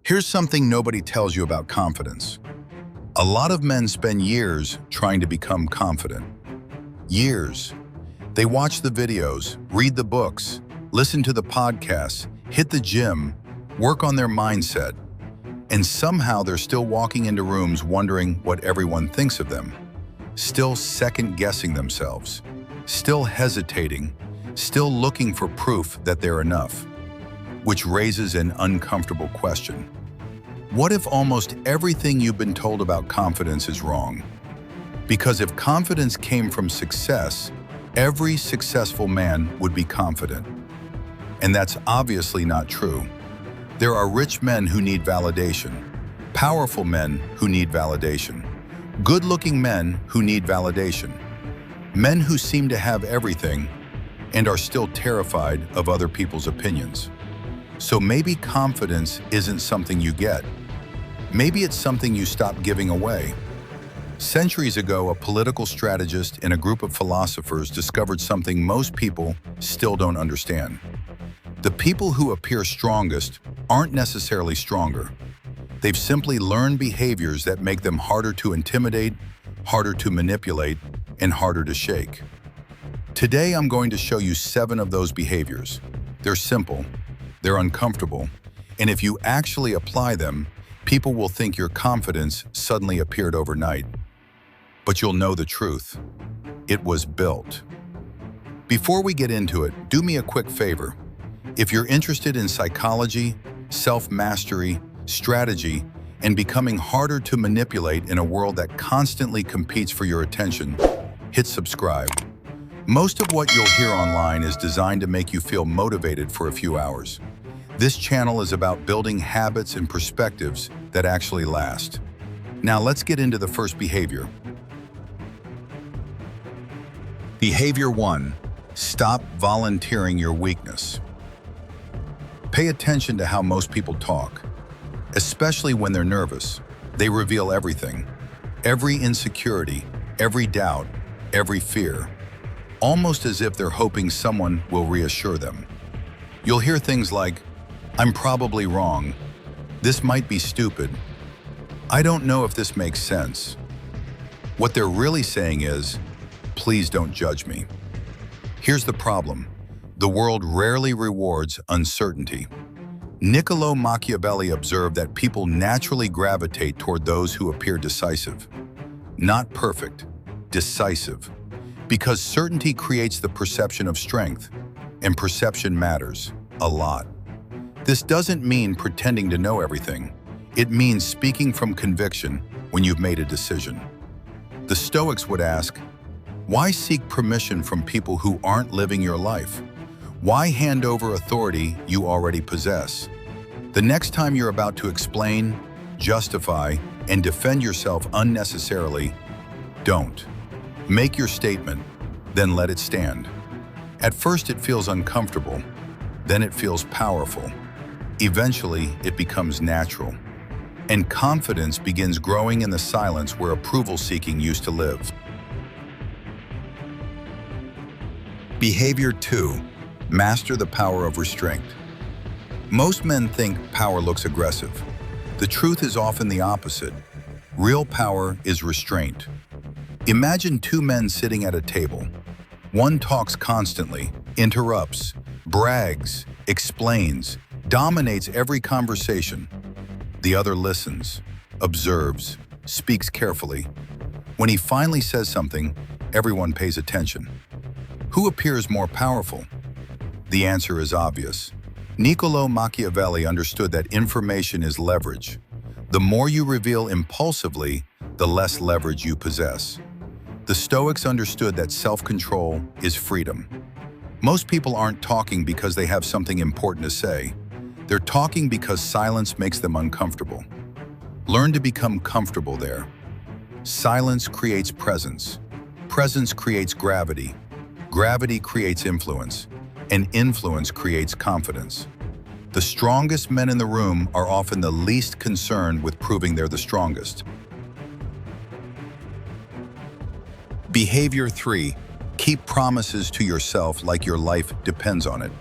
Here's something nobody tells you about confidence. A lot of men spend years trying to become confident. Years. They watch the videos, read the books, listen to the podcasts, hit the gym, work on their mindset, and somehow they're still walking into rooms wondering what everyone thinks of them, still second-guessing themselves, still hesitating, still looking for proof that they're enough, which raises an uncomfortable question. What if almost everything you've been told about confidence is wrong? Because if confidence came from success, every successful man would be confident. And that's obviously not true. There are rich men who need validation, powerful men who need validation, good-looking men who need validation, men who seem to have everything and are still terrified of other people's opinions. So maybe confidence isn't something you get. Maybe it's something you stop giving away. Centuries ago, a political strategist and a group of philosophers discovered something most people still don't understand. The people who appear strongest aren't necessarily stronger. They've simply learned behaviors that make them harder to intimidate, harder to manipulate, and harder to shake. Today, I'm going to show you 7 of those behaviors. They're simple, they're uncomfortable, and if you actually apply them, people will think your confidence suddenly appeared overnight. But you'll know the truth. It was built. Before we get into it, do me a quick favor. If you're interested in psychology, self-mastery, strategy, and becoming harder to manipulate in a world that constantly competes for your attention, hit subscribe. Most of what you'll hear online is designed to make you feel motivated for a few hours. This channel is about building habits and perspectives that actually last. Now let's get into the first behavior. Behavior 1. Stop volunteering your weakness. Pay attention to how most people talk. Especially when they're nervous, they reveal everything. Every insecurity, every doubt, every fear. Almost as if they're hoping someone will reassure them. You'll hear things like, "I'm probably wrong. This might be stupid. I don't know if this makes sense." What they're really saying is, "Please don't judge me." Here's the problem. The world rarely rewards uncertainty. Niccolo Machiavelli observed that people naturally gravitate toward those who appear decisive. Not perfect, decisive. Because certainty creates the perception of strength, and perception matters a lot. This doesn't mean pretending to know everything. It means speaking from conviction when you've made a decision. The Stoics would ask, why seek permission from people who aren't living your life? Why hand over authority you already possess? The next time you're about to explain, justify, and defend yourself unnecessarily, don't. Make your statement, then let it stand. At first it feels uncomfortable, then it feels powerful. Eventually, it becomes natural. And confidence begins growing in the silence where approval-seeking used to live. Behavior 2. Master the power of restraint. Most men think power looks aggressive. The truth is often the opposite. Real power is restraint. Imagine 2 men sitting at a table. One talks constantly, interrupts, brags, explains, dominates every conversation. The other listens, observes, speaks carefully. When he finally says something, everyone pays attention. Who appears more powerful? The answer is obvious. Niccolo Machiavelli understood that information is leverage. The more you reveal impulsively, the less leverage you possess. The Stoics understood that self-control is freedom. Most people aren't talking because they have something important to say. They're talking because silence makes them uncomfortable. Learn to become comfortable there. Silence creates presence. Presence creates gravity. Gravity creates influence. And influence creates confidence. The strongest men in the room are often the least concerned with proving they're the strongest. Behavior 3. Keep promises to yourself like your life depends on it.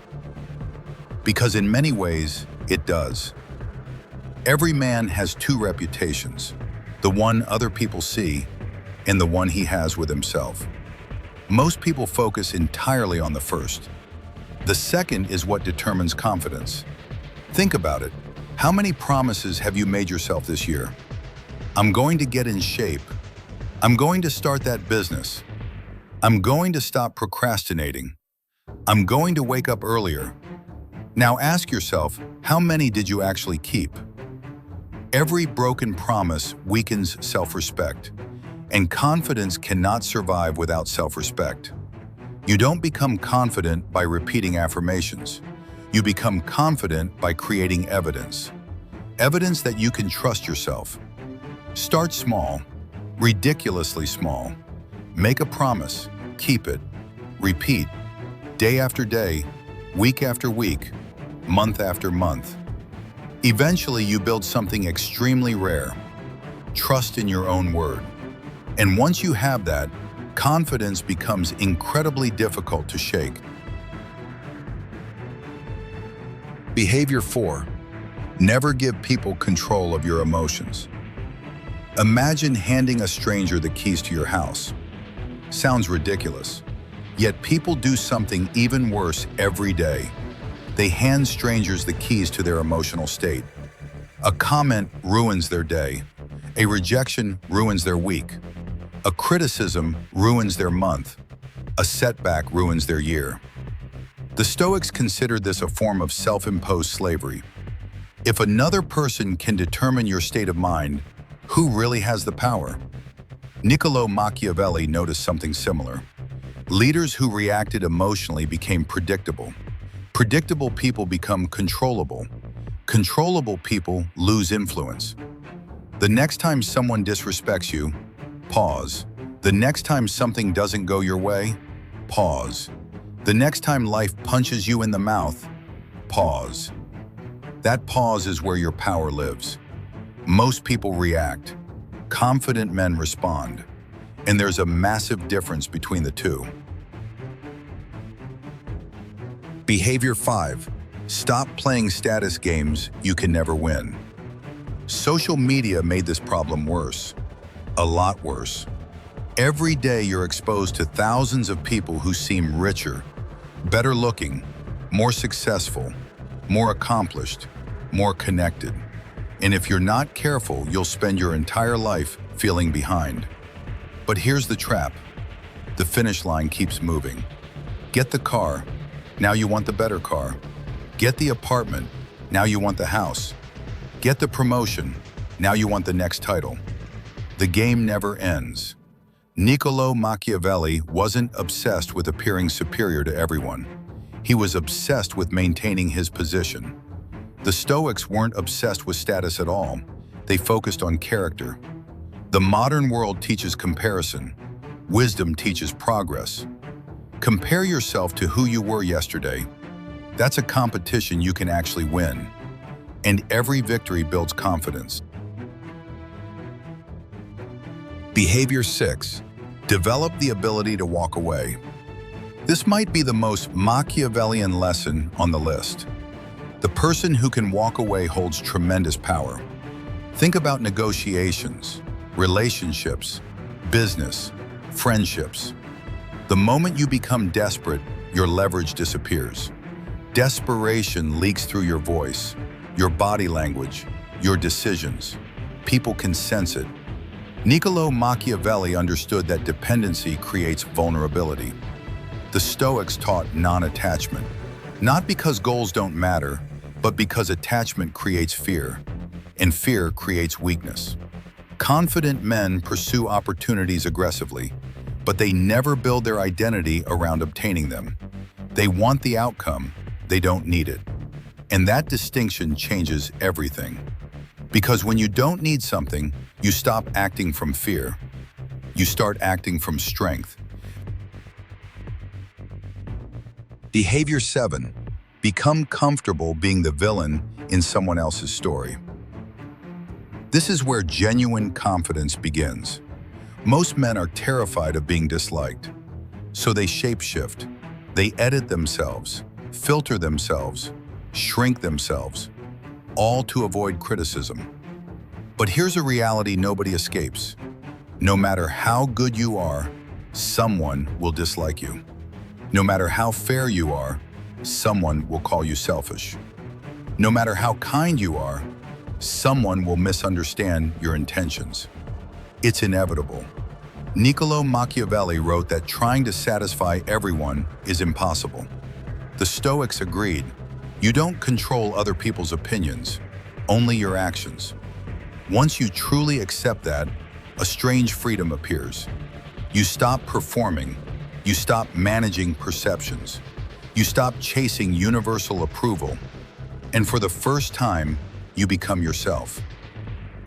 Because in many ways, it does. Every man has two reputations, the one other people see and the one he has with himself. Most people focus entirely on the first. The second is what determines confidence. Think about it. How many promises have you made yourself this year? I'm going to get in shape. I'm going to start that business. I'm going to stop procrastinating. I'm going to wake up earlier. Now ask yourself, how many did you actually keep? Every broken promise weakens self-respect, and confidence cannot survive without self-respect. You don't become confident by repeating affirmations. You become confident by creating evidence. Evidence that you can trust yourself. Start small, ridiculously small. Make a promise, keep it. Repeat, day after day, week after week, month after month. Eventually, you build something extremely rare. Trust in your own word. And once you have that, confidence becomes incredibly difficult to shake. Behavior 4. Never give people control of your emotions. Imagine handing a stranger the keys to your house. Sounds ridiculous. Yet people do something even worse every day. They hand strangers the keys to their emotional state. A comment ruins their day. A rejection ruins their week. A criticism ruins their month. A setback ruins their year. The Stoics considered this a form of self-imposed slavery. If another person can determine your state of mind, who really has the power? Niccolò Machiavelli noticed something similar. Leaders who reacted emotionally became predictable. Predictable people become controllable. Controllable people lose influence. The next time someone disrespects you, pause. The next time something doesn't go your way, pause. The next time life punches you in the mouth, pause. That pause is where your power lives. Most people react. Confident men respond. And there's a massive difference between the two. Behavior 5. Stop playing status games you can never win. Social media made this problem worse. A lot worse. Every day you're exposed to thousands of people who seem richer, better looking, more successful, more accomplished, more connected. And if you're not careful, you'll spend your entire life feeling behind. But here's the trap. The finish line keeps moving. Get the car. Now you want the better car. Get the apartment. Now you want the house. Get the promotion. Now you want the next title. The game never ends. Niccolò Machiavelli wasn't obsessed with appearing superior to everyone. He was obsessed with maintaining his position. The Stoics weren't obsessed with status at all. They focused on character. The modern world teaches comparison. Wisdom teaches progress. Compare yourself to who you were yesterday. That's a competition you can actually win. And every victory builds confidence. Behavior 6. Develop the ability to walk away. This might be the most Machiavellian lesson on the list. The person who can walk away holds tremendous power. Think about negotiations, relationships, business, friendships. The moment you become desperate, your leverage disappears. Desperation leaks through your voice, your body language, your decisions. People can sense it. Niccolò Machiavelli understood that dependency creates vulnerability. The Stoics taught non-attachment, not because goals don't matter, but because attachment creates fear, and fear creates weakness. Confident men pursue opportunities aggressively, but they never build their identity around obtaining them. They want the outcome, they don't need it. And that distinction changes everything. Because when you don't need something, you stop acting from fear. You start acting from strength. Behavior 7. Become comfortable being the villain in someone else's story. This is where genuine confidence begins. Most men are terrified of being disliked, so they shapeshift. They edit themselves, filter themselves, shrink themselves. all to avoid criticism. But here's a reality nobody escapes. No matter how good you are, someone will dislike you. No matter how fair you are, someone will call you selfish. No matter how kind you are, someone will misunderstand your intentions. It's inevitable. Niccolo Machiavelli wrote that trying to satisfy everyone is impossible. The Stoics agreed, you don't control other people's opinions, only your actions. Once you truly accept that, a strange freedom appears. You stop performing, you stop managing perceptions, you stop chasing universal approval, and for the first time, you become yourself.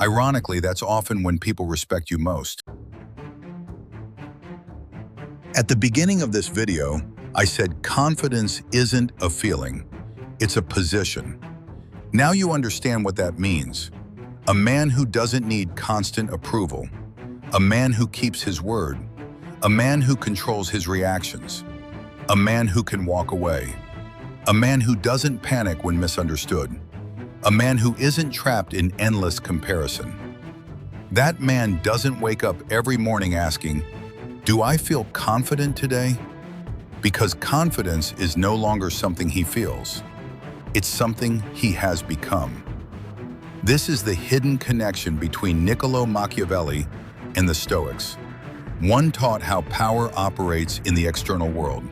Ironically, that's often when people respect you most. At the beginning of this video, I said confidence isn't a feeling, it's a position. Now you understand what that means. A man who doesn't need constant approval, a man who keeps his word, a man who controls his reactions, a man who can walk away, a man who doesn't panic when misunderstood, a man who isn't trapped in endless comparison. That man doesn't wake up every morning asking, do I feel confident today? Because confidence is no longer something he feels. It's something he has become. This is the hidden connection between Niccolo Machiavelli and the Stoics. One taught how power operates in the external world.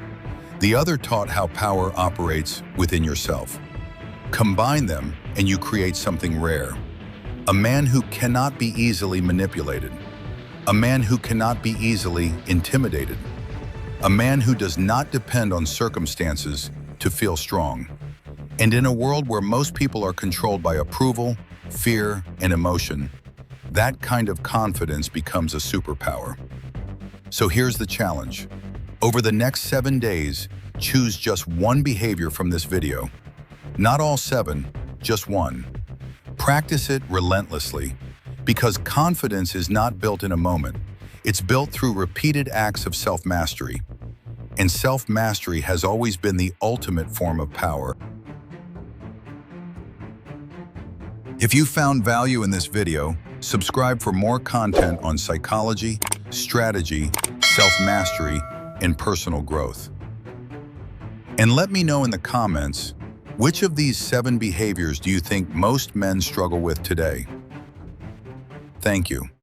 The other taught how power operates within yourself. Combine them and you create something rare. A man who cannot be easily manipulated. A man who cannot be easily intimidated. A man who does not depend on circumstances to feel strong. And in a world where most people are controlled by approval, fear, and emotion, that kind of confidence becomes a superpower. So here's the challenge. Over the next 7 days, choose just one behavior from this video. Not all 7, just one. Practice it relentlessly, because confidence is not built in a moment. It's built through repeated acts of self-mastery. And self-mastery has always been the ultimate form of power. If you found value in this video, subscribe for more content on psychology, strategy, self-mastery, and personal growth. And let me know in the comments, which of these 7 behaviors do you think most men struggle with today? Thank you.